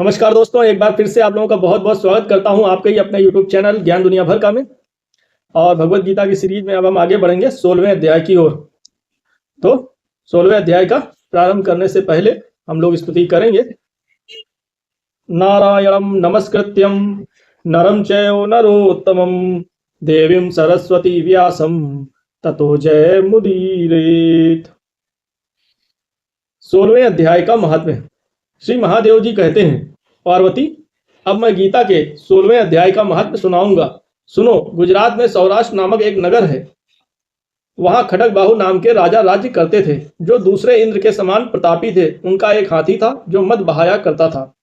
नमस्कार दोस्तों, एक बार फिर से आप लोगों का बहुत बहुत स्वागत करता हूं आपके ही अपने YouTube चैनल ज्ञान दुनिया भर का में। और भगवत गीता की सीरीज में अब हम आगे बढ़ेंगे 16वें अध्याय की ओर। तो 16वें अध्याय का प्रारंभ करने से पहले हम लोग स्तुति करेंगे। नारायणं नमस्कृत्यं नरं चैव नरोत्तमं देवीं सरस्वती व्यासं ततो जय मुदीरेत। 16वें अध्याय का महात्म्य। श्री महादेव जी कहते हैं, पार्वती, अब मैं गीता के 16वें अध्याय का महत्व सुनाऊंगा। सुनो। गुजरात में सौराष्ट्र नामक एक नगर है। वहां खड़ग बाहु नाम के राजा राज्य करते थे, जो दूसरे इंद्र के समान प्रतापी थे। उनका एक हाथी था जो मद बहाया करता था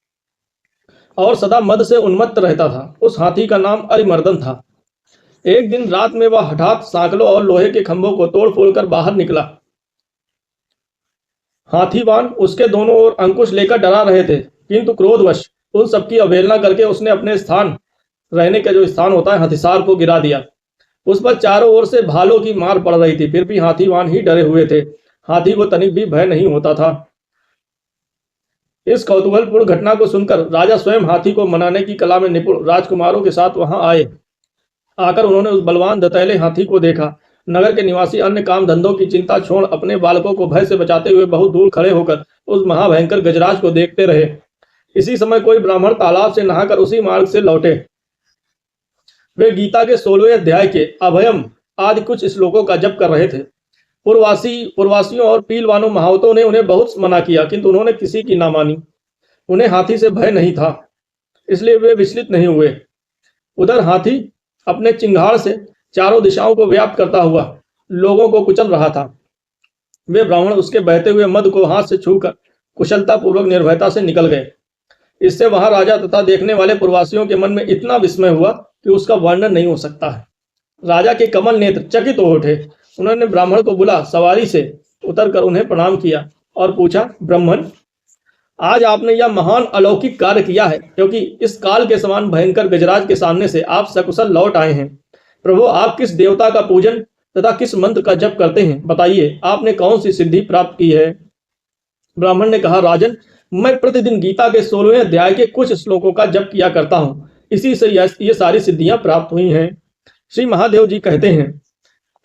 और सदा मद से उन्मत्त रहता था। उस हाथी का नाम अरिमर्दन था। एक दिन रात में वह हठात सांकलों और लोहे के खंभों को तोड़ फोड़ कर बाहर निकला। हाथीवान उसके दोनों ओर अंकुश लेकर डरा रहे थे, किंतु क्रोधवश उन सबकी अवहेलना करके उसने अपने स्थान रहने का जो स्थान होता है हथिसार को गिरा दिया। उस पर चारों ओर से भालों की मार पड़ रही थी, फिर भी हाथीवान ही डरे हुए थे। हाथी को तनिक भी भय नहीं होता था। इस कौतूहलपूर्ण घटना को सुनकर राजा स्वयं हाथी को मनाने की कला में निपुण राजकुमारों के साथ वहां आए। आकर उन्होंने उस बलवान दतैले हाथी को देखा। नगर के निवासी अन्य काम धंधों की चिंता छोड़ अपने बालकों को भय से बचाते हुए बहुत दूर खड़े होकर उस महाभयंकर गजराज को देखते रहे। इसी समय कोई ब्राह्मण तालाब से नहाकर उसी मार्ग से लौटे। वे गीता के 16वें अध्याय के अभयम आदि कुछ श्लोकों का जप कर रहे थे। पूर्वासियों और पीलवानों महावतों ने उन्हें बहुत मना किया, किंतु उन्होंने किसी की ना मानी। उन्हें हाथी से भय नहीं था, इसलिए वे विचलित नहीं हुए। उधर हाथी अपने चिंगाड़ से चारों दिशाओं को व्याप्त करता हुआ लोगों को कुचल रहा था। वे ब्राह्मण उसके बहते हुए मद को हाथ से छूकर कुशलता पूर्वक निर्भयता से निकल गए। इससे वहां राजा तथा देखने वाले पूर्ववासियों के मन में इतना विस्मय हुआ कि उसका वर्णन नहीं हो सकता है। राजा के कमल नेत्र चकित हो उठे। उन्होंने ब्राह्मण को बुला सवारी से उतरकर उन्हें प्रणाम किया और पूछा, ब्राह्मण, आज आपने यह महान अलौकिक कार्य किया है, क्योंकि इस काल के समान भयंकर गजराज के सामने से आप सकुशल लौट आए हैं। प्रभु, आप किस देवता का पूजन तथा किस मंत्र का जप करते हैं? बताइए, आपने कौन सी सिद्धि प्राप्त की है? ब्राह्मण ने कहा, राजन, मैं प्रतिदिन गीता के 16वें अध्याय के कुछ श्लोकों का जप किया करता हूँ। इसी से ये सारी सिद्धियां प्राप्त हुई हैं। श्री महादेव जी कहते हैं,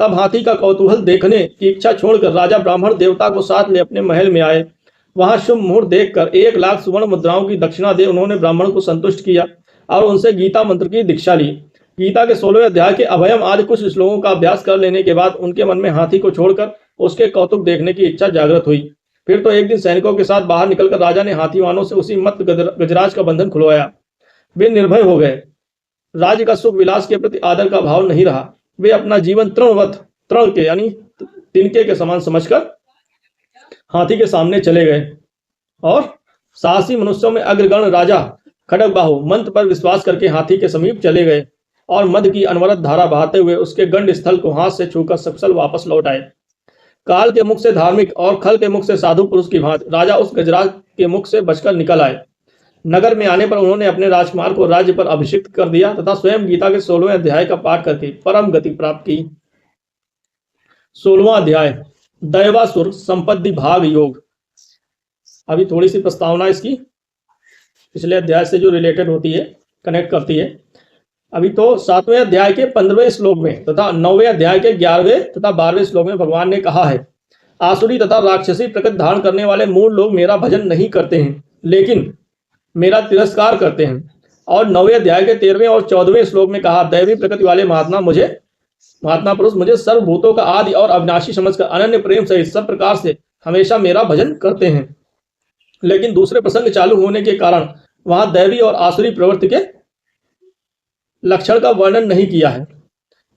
तब हाथी का कौतूहल देखने की इच्छा छोड़कर राजा ब्राह्मण देवता को साथ ले अपने महल में आए। वहां शुभ मुहूर्त देखकर 1,00,000 स्वर्ण मुद्राओं की दक्षिणा दे उन्होंने ब्राह्मण को संतुष्ट किया और उनसे गीता मंत्र की दीक्षा ली। गीता के 16वें अध्याय के अभयम आदि कुछ श्लोकों का अभ्यास कर लेने के बाद उनके मन में हाथी को छोड़कर उसके कौतुक देखने की इच्छा जागृत हुई। फिर तो एक दिन सैनिकों के साथ बाहर निकलकर राजा ने हाथीवानों से उसी मत गजराज का बंधन खुलवाया। वे निर्भय हो गए। राज्य का सुख विलास के प्रति आदर का भाव नहीं रहा। वे अपना जीवन तृण के यानी तिनके के समान समझकर हाथी के सामने चले गए और साहसी मनुष्यों में अग्रगण्य राजा खड़ग बाहु मंत्र पर विश्वास करके हाथी के समीप चले गए और मद की अनवरत धारा बहाते हुए उसके गंड स्थल को हाथ से छूकर सकुशल वापस लौट आए। काल के मुख से धार्मिक और खल के मुख से साधु पुरुष की भांति राजा उस गजराज के मुख से बचकर निकल आए। नगर में आने पर उन्होंने अपने राजकुमार को राज्य पर अभिषिक्त कर दिया तथा स्वयं गीता के 16वें अध्याय का पाठ करके परम गति प्राप्त की। 16वां अध्याय, दैवासुर संपत्ति भाग योग। अभी थोड़ी सी प्रस्तावना इसकी पिछले अध्याय से जो रिलेटेड होती है, कनेक्ट करती है। अभी तो 7वें अध्याय के 15वें श्लोक में तथा 9वें अध्याय के 11वें तथा 12वें श्लोक में भगवान ने कहा है, आसुरी तथा राक्षसी प्रकृति धारण करने वाले मूल लोग मेरा भजन नहीं करते हैं, लेकिन मेरा तिरस्कार करते हैं। और 9वें अध्याय के 13वें और 14वें श्लोक में कहा, दैवी प्रकृति वाले महात्मा पुरुष मुझे सर्वभूतों का आदि और अविनाशी समझकर अनन्य प्रेम सहित सब प्रकार से हमेशा मेरा भजन करते हैं। लेकिन दूसरे प्रसंग चालू होने के कारण वहां दैवी और आसुरी प्रवृत्ति के लक्षण का वर्णन नहीं किया है।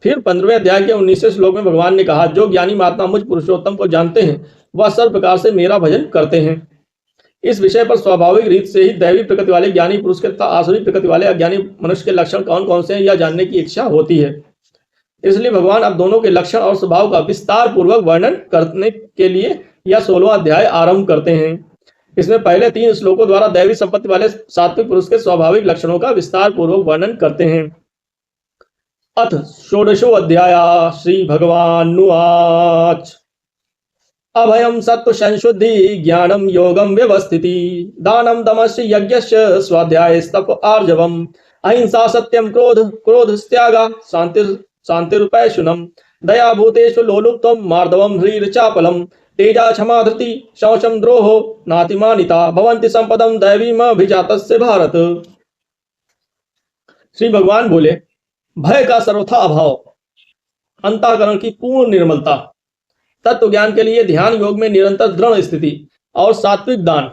फिर 15वें अध्याय के 19वें श्लोक में भगवान ने कहा, जो ज्ञानी महात्मा मुझ पुरुषोत्तम को जानते हैं वह सर्व प्रकार से मेरा भजन करते हैं। इस विषय पर स्वाभाविक रीत से ही दैवी प्रकृति वाले ज्ञानी पुरुष के तथा आसुरी प्रकृति वाले अज्ञानी मनुष्य के लक्षण कौन कौन से हैं यह जानने की इच्छा होती है। इसलिए भगवान अब दोनों के लक्षण और स्वभाव का विस्तार पूर्वक वर्णन करने के लिए यह 16वां अध्याय आरंभ करते हैं। इसमें पहले 3 श्लोकों द्वारा दैवी संपत्ति वाले सात्विक पुरुष के स्वाभाविक लक्षणों का विस्तार पूर्वक वर्णन करते हैं। अथ षोडशो अध्याय श्री भगवानुवाच। अभयम सत्व संशुद्धि ज्ञानम योगम व्यवस्थिति दानम दमस्य यज्ञस्य स्वाध्याय तप आर्जवम अहिंसा सत्यम क्रोध क्रोध त्यागा शांतिरुपैशुनम दया भूतेषु लोलुप्तम मार्दवम ह्रीर्चापलम तेजा क्षमा धृति शौचम द्रोहो नातिमानिता भवन्ति संपदम दैवीमभिजातस्य भारत। श्री भगवान बोले, भय का सर्वथा अभाव, अंतःकरण की पूर्ण निर्मलता, तत्व ज्ञान के लिए ध्यान योग में निरंतर दृढ़ स्थिति और सात्विक दान।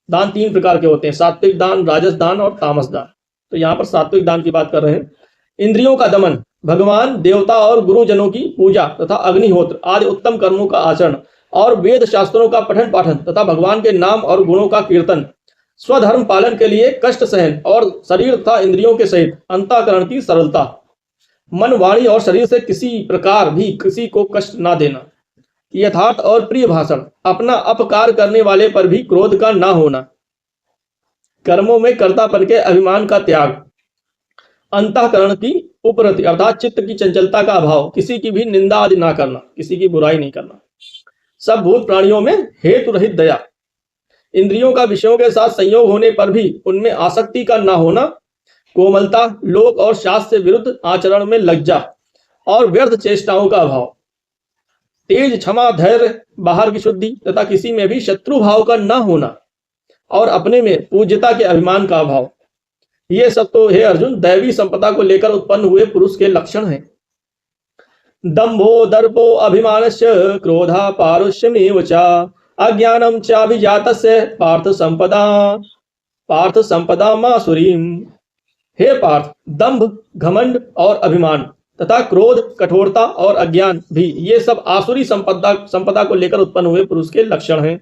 दान 3 प्रकार के होते हैं, सात्विक दान, राजस दान और तामस दान। तो यहाँ पर सात्विक दान की बात कर रहे हैं। इंद्रियों का दमन, भगवान, देवता और गुरुजनों की पूजा तथा अग्निहोत्र आदि उत्तम कर्मों का आचरण और वेद शास्त्रों का पठन पाठन तथा भगवान के नाम और गुणों का कीर्तन, स्वधर्म पालन के लिए कष्ट सहन और शरीर तथा इंद्रियों के सहित अंतःकरण की सरलता, मन, वाणी और शरीर से किसी प्रकार भी किसी को कष्ट ना देना, यथार्थ और प्रिय भाषण, अपना अपकार करने वाले पर भी क्रोध का ना होना, कर्मों में कर्तापन के अभिमान का त्याग, अंतःकरण की उपरति अर्थात चित्त की चंचलता का अभाव, किसी की भी निंदा आदि ना करना, किसी की बुराई नहीं करना, सब भूत प्राणियों में हेतु रहित दया, इंद्रियों का विषयों के साथ संयोग होने पर भी उनमें आसक्ति का ना होना, कोमलता, लोक और शास्त्र से विरुद्ध आचरण में लज्जा और व्यर्थ चेष्टाओं का अभाव, तेज, क्षमा, धैर्य, बाहर की शुद्धि तथा किसी में भी शत्रु भाव का न होना और अपने में पूज्यता के अभिमान का अभाव, ये सब तो हे अर्जुन दैवी संपदा को लेकर उत्पन्न हुए पुरुष के लक्षण हैं। दंभो दर्पो अभिमानस्य क्रोधा पारुष्यमेव च अज्ञानम चाभिजातस्य पार्थ संपदा मासुरीम। हे पार्थ, दंभ, घमंड और अभिमान तथा क्रोध, कठोरता और अज्ञान भी ये सब आसुरी संपदा को लेकर उत्पन्न हुए पुरुष के लक्षण हैं।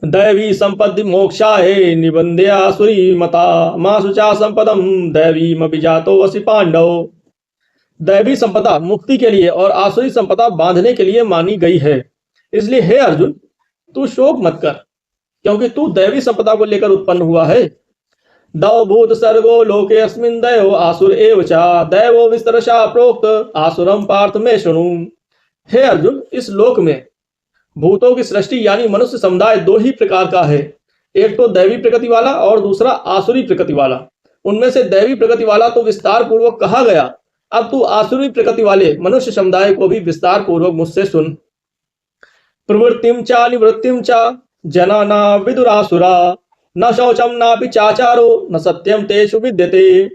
दैवी संपत्ति मोक्षाय निबंधे आसुरी मता मासुचा संपदम दैवी मभिजातो असि पांडव। दैवी संपदा मुक्ति के लिए और आसुरी संपदा बांधने के लिए मानी गई है। इसलिए हे अर्जुन, तू शोक मत कर, क्योंकि तू दैवी संपदा को लेकर उत्पन्न हुआ है। दौ भूत सर्गो लोके अस्मिन् दैव आसुर एव च दैवो विस्तरशा प्रोक्त आसुरम पार्थ में शृणु। हे अर्जुन, इस लोक में भूतों की सृष्टि यानी मनुष्य समुदाय 2 ही प्रकार का है, एक तो दैवी प्रकृति वाला और दूसरा आसुरी प्रकृति वाला। उनमें से दैवी प्रकृति वाला तो विस्तार पूर्वक कहा गया, अब तू आसुरी प्रकृति वाले मनुष्य समुदाय को भी विस्तार पूर्वक मुझसे सुन। प्रवृत्तिम चा निवृत्तिम चा जनाना विदुरासुरा न शौचम नापि चाचारो न सत्यम तेषु विद्यते।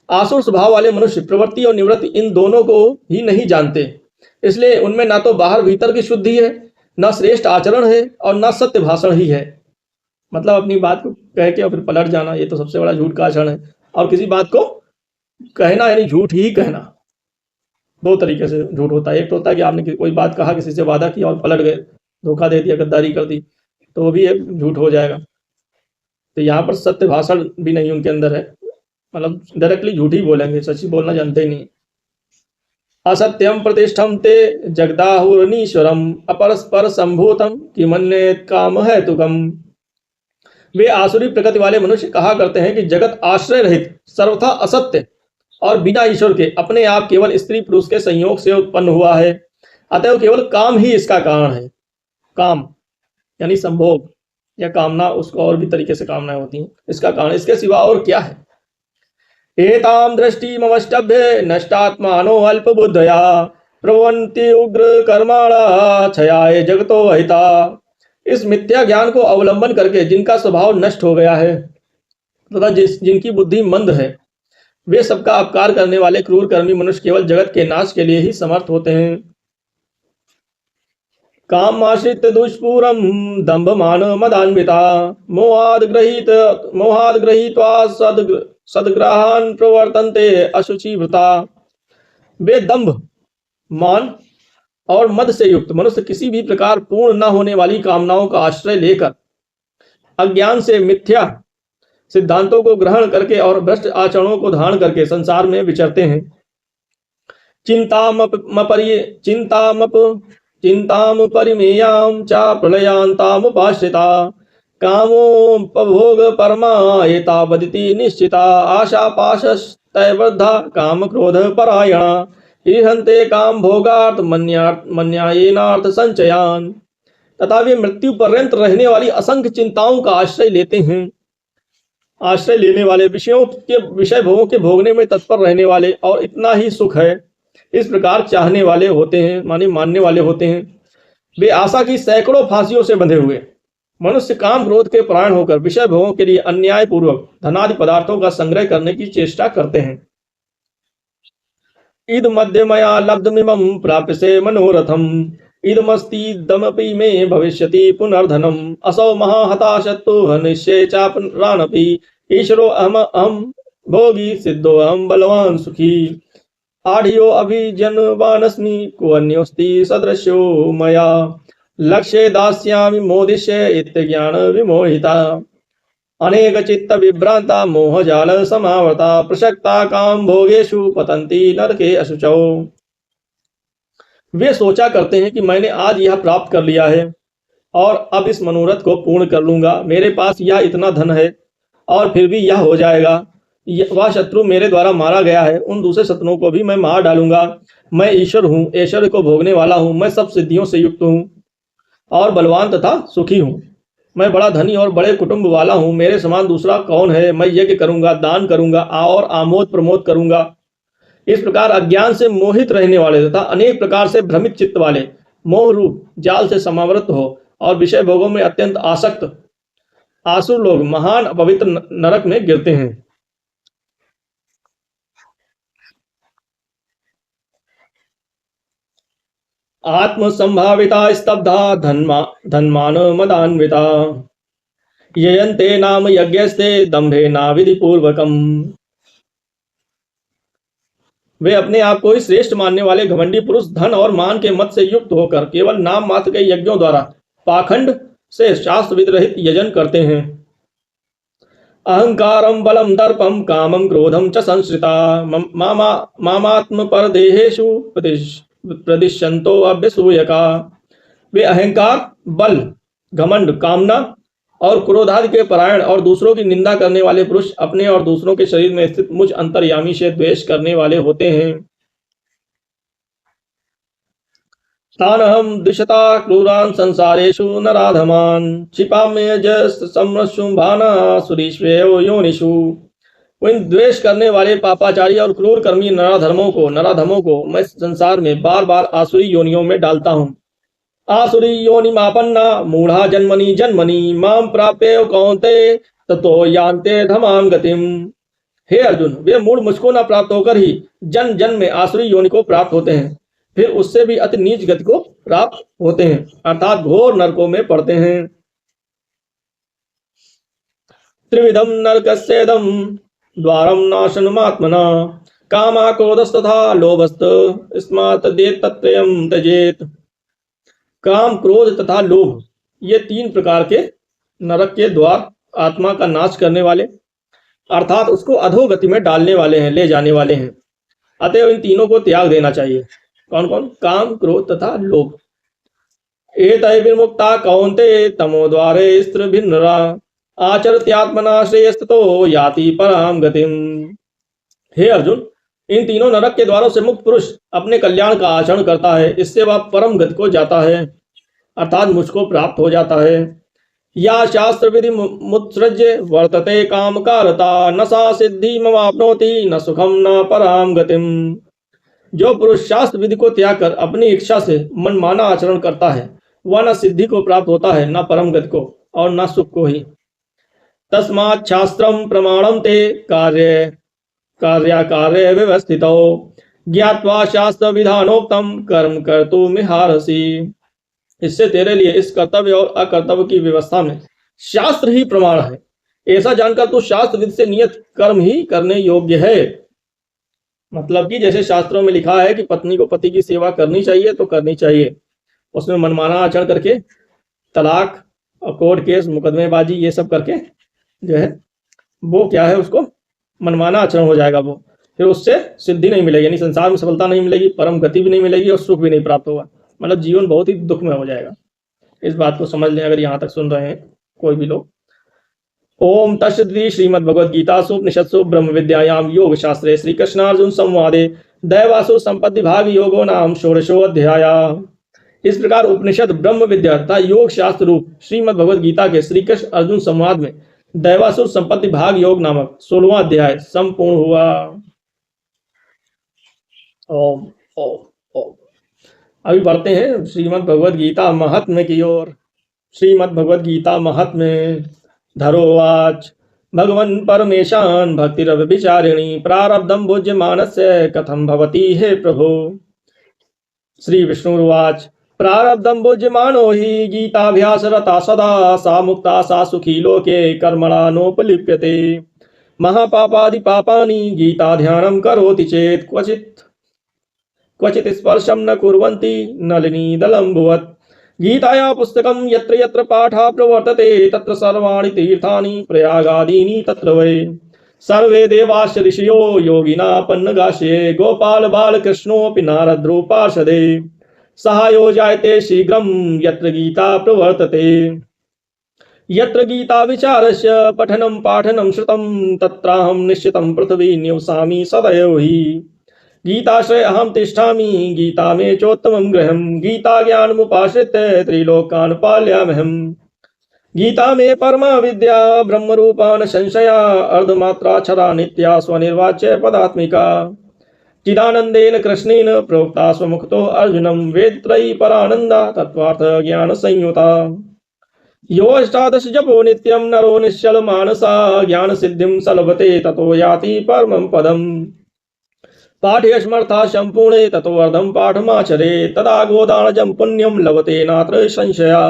आसुर स्वभाव वाले मनुष्य प्रवृत्ति और निवृत्ति इन दोनों को ही नहीं जानते, इसलिए उनमें ना तो बाहर भीतर की शुद्धि है, न श्रेष्ठ आचरण है और न सत्य भाषण ही है। मतलब अपनी बात को कह के और फिर पलट जाना, ये तो सबसे बड़ा झूठ का आचरण है। और किसी बात को कहना यानी झूठ ही कहना। 2 तरीके से झूठ होता है, एक तो होता है कि आपने कोई बात कहा, किसी से वादा किया और पलट गए, धोखा दे दिया, गद्दारी कर दी, तो वो भी एक झूठ हो जाएगा। तो यहाँ पर सत्य भाषण भी नहीं उनके अंदर है, मतलब डायरेक्टली झूठ ही बोलेंगे, सच्ची बोलना जानते ही नहीं। असत्यम प्रतिष्ठम ते जगदाहुरनीश्वरम अपरस्पर संभूतम किमन्येत काम है तुकम। वे आसुरी प्रकृति वाले मनुष्य कहा करते हैं कि जगत आश्रय रहित, सर्वथा असत्य और बिना ईश्वर के अपने आप केवल स्त्री पुरुष के संयोग से उत्पन्न हुआ है, अतएव केवल काम ही इसका कारण है। काम यानी संभोग या कामना, उसको और भी तरीके से कामनाएं होती हैं, इसका कारण, इसके सिवा और क्या है। एताम दृष्टिमवष्टभ्य नष्टात्मानो अल्प बुद्धया प्रवन्ति उग्र कर्माणा क्षयाय जगतो हिता। इस मिथ्या ज्ञान को अवलंबन करके जिनका स्वभाव नष्ट हो गया है तथा जिनकी बुद्धि मंद है, वे सबका अपकार करने वाले क्रूर कर्मी मनुष्य केवल जगत के नाश के लिए ही समर्थ होते हैं। कामाश्रित दुष्पूरम दंभ मान मदान्विता मोहाद गृहीत्वा सदग्रहान प्रवर्तन्ते अशुचि वृता। वे दंभ, मान और मद से युक्त मनुष्य किसी भी प्रकार पूर्ण न होने वाली कामनाओं का आश्रय लेकर अज्ञान से मिथ्या सिद्धांतों को ग्रहण करके और भ्रष्ट आचरणों को धारण करके संसार में विचरते हैं। चिंताम परिमेयाम चा प्रलयांताम उपाश्रिता कामोपभोग परमा एतावदिति निश्चिता आशा पाशस्तैर्बद्धा काम क्रोध परायणा ईहन्ते काम भोगार्थ मन्यायेनार्थ संचयान। तथा वे मृत्यु पर्यंत रहने वाली असंख्य चिंताओं का आश्रय लेते हैं। आश्रय लेने वाले विषय भोगों के भोगने में तत्पर रहने वाले और इतना ही सुख है इस प्रकार चाहने वाले होते हैं, माने मानने वाले होते हैं। वे आशा की सैकड़ों फांसियों से बंधे हुए मनुष्य काम क्रोध के परायण होकर विषय भोगों के लिए अन्याय पूर्वक धनादि पदार्थों का संग्रह करने की चेष्टा करते हैं। इद मध्य मया लब्धमिमं प्राप्यसे मनोरथम इदमस्तीदमपि मे भविष्यति पुनर्धनम असौ महाहताशत्तु हनिष्ये चापरानपि ईश्वरो अहम भोगी सिद्धो अहम बलवान सुखी आढ़ियो अभिजनवानस्मि को अन्योस्ति सदृश्यो मया लक्ष्ये दास्यामि मोदिष्ये इत्यज्ञान विमोहिता अनेक चित्त विभ्रांता मोहजाल समावृता प्रसक्ता काम भोगेषु पतंती नरके अशुचौ। वे सोचा करते हैं कि मैंने आज यह प्राप्त कर लिया है और अब इस मनोरथ को पूर्ण कर लूंगा। मेरे पास यह इतना धन है और फिर भी यह हो जाएगा। वह शत्रु मेरे द्वारा मारा गया है, उन दूसरे शत्रुओं को भी मैं मार डालूंगा। मैं ईश्वर हूँ, ऐश्वर्य को भोगने वाला हूँ, मैं सब सिद्धियों से युक्त हूँ और बलवान तथा सुखी हूँ। मैं बड़ा धनी और बड़े कुटुंब वाला हूँ, मेरे समान दूसरा कौन है। मैं यज्ञ करूंगा, दान करूंगा और आमोद प्रमोद करूंगा। इस प्रकार अज्ञान से मोहित रहने वाले तथा अनेक प्रकार से भ्रमित चित्त वाले मोह रूप जाल से समावृत हो और विषय भोगों में अत्यंत आसक्त आसुर लोग महान अपवित्र नरक में गिरते हैं। आत्म संभाविता स्तब्धा धन्मान मदान्विता ययन्ते नाम यज्ञस्ते दंभे नाविधि पूर्वकम। वे अपने आप को ही श्रेष्ठ मानने वाले घमंडी पुरुष धन और मान के मत से युक्त होकर केवल नाम मात्र के यज्ञों द्वारा पाखंड से शास्त्र विरहित यजन करते हैं। अहंकारम बलम दर्पम कामम क्रोधम च संश्रिता मामात्म पर देहेशु प्रदिशंतो अभ्यसूयका। वे अहंकार, बल, घमंड, कामना और क्रोधादि के परायण और दूसरों की निंदा करने वाले पुरुष अपने और दूसरों के शरीर में स्थित मुझ अंतर्यामी से द्वेष करने वाले होते हैं। तानहम द्विषता क्रूरान संसारेषु नराधमान क्षिपाम्यजस्सम्रशुम्भाना सुरीश्वेयो योनिषु। इन द्वेष करने वाले पापाचारी और क्रूर कर्मी नराधमों को मैं संसार में बार बार आसुरी योनियों में डालता हूँ। आसुरी योनिमापन्ना मूढ़ा जन्मनि जन्मनि माम प्राप्य कौन्ते ततो यान्ते धमाम गतिम। हे अर्जुन, वे मूढ़ मुझको न प्राप्त होकर ही जन्म जन्म में आसुरी योनि को प्राप्त होते हैं, फिर उससे भी अति नीच गति को प्राप्त होते हैं, अर्थात घोर नरकों में पड़ते हैं। त्रिविधम नरकस्येदम द्वारम नाशनमात्मना कामा क्रोधस्तथा लोभस्त स्मात् देत्तत्रयम् त्यजेत्। काम, क्रोध तथा लोभ ये तीन प्रकार के नरक के द्वार आत्मा का नाश करने वाले अर्थात उसको अधोगति में डालने वाले हैं, ले जाने वाले हैं। अतएव इन तीनों को त्याग देना चाहिए। कौन कौन? काम, क्रोध तथा लोभ। एतै विमुक्ता कौन्ते तमो द्वारे स्त्रिभिर्नरा आचरत्यात्मना श्रेयस्ततो याति पराम गतिम। हे अर्जुन, इन तीनों नरक के द्वारों से मुक्त पुरुष अपने कल्याण का आचरण करता है, इससे वह परम गति को जाता है अर्थात मुझको प्राप्त हो जाता है। या शास्त्र विधि मुत्सृज्य वर्तते काम कारता न सा सिद्धि मवाप्नोति न सुखम न पराम गतिम। जो पुरुष शास्त्र विधि को त्याग कर अपनी इच्छा से मनमाना आचरण करता है वह न सिद्धि को प्राप्त होता है, न परम गति को और न सुख को ही। तस्मात् शास्त्रम प्रमाणम ते कार्य व्यवस्थितो ज्ञात्वा शास्त्र विधानोक्तम कर्म कर्तुमिहारसि। इससे तेरे लिए इस कर्तव्य और अकर्तव्य की व्यवस्था में शास्त्र ही प्रमाण है। ऐसा जानकर तू शास्त्र विधि से नियत कर्म ही करने योग्य है। मतलब कि जैसे शास्त्रों में लिखा है कि पत्नी को पति की सेवा करनी चाहिए तो करनी चाहिए, उसमें मनमाना आचरण करके तलाक और कोर्ट केस मुकदमेबाजी ये सब करके जो है वो क्या है, उसको मनमाना आचरण हो जाएगा, वो फिर उससे सिद्धि नहीं मिलेगी, यानी संसार में सफलता नहीं मिलेगी, परम गति भी नहीं मिलेगी और सुख भी नहीं प्राप्त होगा। मतलब जीवन बहुत ही दुख में हो जाएगा। इस बात को समझ लें अगर यहाँ तक सुन रहे हैं कोई भी लोग। ओम तत्सदिति श्रीमद्भगवद्गीतासु उपनिषत्सु ब्रह्म विद्यायां योग शास्त्रे श्री कृष्णार्जुन संवादे दैवासु संपत्ति भाग योगो नाम षोडशोऽध्याय। इस प्रकार उपनिषद ब्रह्म विद्या तथा योग शास्त्र रूप श्रीमद् भगवद गीता के श्री कृष्ण अर्जुन संवाद में दैवासुर संपत्ति भाग योग नामक 16वां अध्याय संपूर्ण हुआ। ओम ओम ओम। अभी बढ़ते हैं श्रीमद् भगवद गीता महात्म्य की ओर। श्रीमद् भगवद गीता महात्म्य। धरोवाच भगवन् परमेशान् भक्तिरव्यभिचारिणी प्रारब्धं भुज्यमानस्य कथं भवति हे प्रभो। श्री विष्णुर्वाच प्रारब्धं भुज्यमानो हि गीताभ्यासरता सदा सा मुक्ता सा सुखी लोके कर्मणा नोपलिप्यते। महापापादिपापानि गीताध्यानं करोति चेत् क्वचित् स्पर्शं न कुर्वन्ति नलिनीदलम्भुवत्। गीताया पुस्तकं यत्र यत्र पाठः प्रवर्तते तत्र सर्वाणि तीर्थानि प्रयागादीनि तत्र वै। सर्वे देवाश्च ऋषयो योगिना पन्नगास्ये गोपाल बालकृष्णोऽपि नारद्रूपार्षदे। सहायो जायते शीघ्रं यत्र गीता प्रवर्तते। यत्र गीता विचारस्य पठनं पाठनं श्रुतं तत्राहं निश्चितं पृथ्वी निवसामि सदैव हि। गीताश्रये अहं तिष्ठामि गीता मे चोत्तमं गृहं गीता ज्ञानमुपाश्रित्य त्रिलोकान् पालयाम्यहम्। गीता मे परमा विद्या ब्रह्मरूपा न संशया अर्धमात्राक्षरा नित्या स्वनिर्वाच्य पदात्मिका। चिदानंदेन कृष्णेन प्रोक्ता स्वमुक्तो अर्जुनं वेदत्रयी परानंदा तत्त्वार्थ ज्ञान संयुता। यो अष्टादश जपो नित्यं नरो निश्चल मानसा ज्ञान सिद्धिं सलभते ततो याति परमं पदम्। पाठयस्मर्था संपूर्णे ततो अर्धं पाठमाचरे तदा गोदानजं पुण्यं लभते नात्र संशया।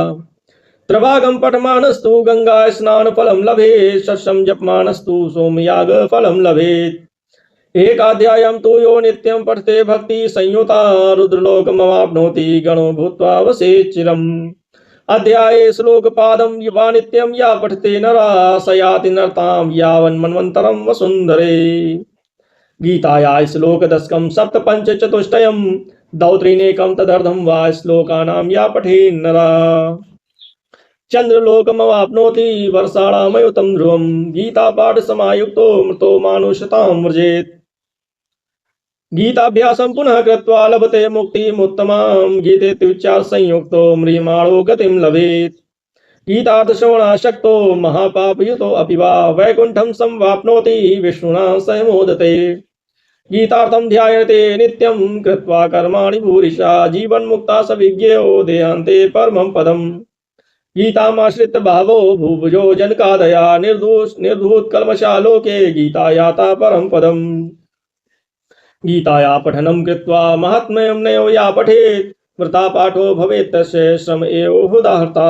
प्रभागं पठमानस्तु गंगा स्नान फलं लभेत् षष्ठं जपमानस्तु सोमयाग फलं लभेत्। एकाध्यायं तु यो नित्यं पठते भक्ति संयुता रुद्रलोकमवाप्नोति गणो भूत्वा वसेत् चिरम्। अध्याये श्लोकपादं युवा नित्यं या पठते नरा स याति नरतां यावन्मन्वन्तरं वसुन्धरे। गीताया श्लोक दशकं सप्तपञ्चचतुष्टयं दौत्रीनेकं तदर्धं वा श्लोकानां या पठेन्नरा चंद्रलोकमवाप्नोति वर्षाणामयुतं ध्रुवं। गीता पाठ समायुक्तो मृतो मानुषतां व्रजेत्। गीताभ्यासं पुनः कृत्वा लभते मुक्तिमुत्तमां गीतेत्युच्चार संयुक्तो म्रियमाणो गतिं लभेत्। गीतार्थश्रवणाशक्तो महापापयुतो अपि वा वैकुंठं संवाप्नोति विष्णुना सह मोदते। गीतार्थं ध्यायते नित्यं कृत्वा कर्माणि भूरिशा जीवन्मुक्ता स विज्ञेयो देहान्ते परमं पदम्। गीतामाश्रित्य भावो भूभुजो जनकादया निर्धूत कल्मषालोके गीता याता परं पदम्। गीताया पठनं कृत्वा महात्म्यं नयो या पठेत् वृथा पाठो भवेत् तस्य श्रम एव हुदाहर्ता।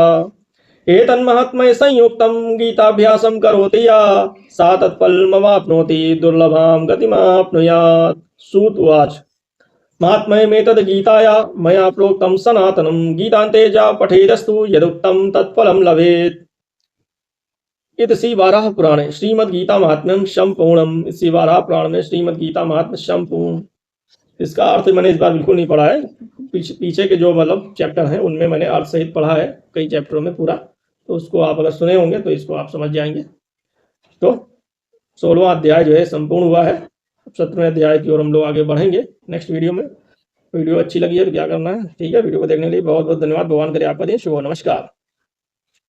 एतन्महात्म्य संयुक्तं गीताभ्यासं करोति या सा तत्फलमवाप्नोति दुर्लभां गतिमाप्नुयात्। सूत उवाच महात्म्यमेतद् गीताया मया प्रोक्तं सनातनं गीतान्ते जा पठेदस्तु यदुक्तं तत्फलं लभेत्। इति श्री वाराह पुराणे श्रीमद् गीता महात्म्यम संपूर्णम। श्री वाराह पुराण में श्रीमद् गीता महात्म्य संपूर्ण। इसका अर्थ मैंने इस बार बिल्कुल नहीं पढ़ा है। पीछे के जो मतलब चैप्टर हैं उनमें मैंने अर्थ सहित पढ़ा है कई चैप्टरों में पूरा, तो उसको आप अगर सुने होंगे तो इसको आप समझ जाएंगे। तो 16वां अध्याय जो है संपूर्ण हुआ है। 17वें अध्याय की ओर हम लोग आगे बढ़ेंगे नेक्स्ट वीडियो में। वीडियो अच्छी लगी है तो क्या करना है, ठीक है। वीडियो को देखने के लिए बहुत बहुत धन्यवाद। भगवान करे आपका दिन शुभ हो। नमस्कार।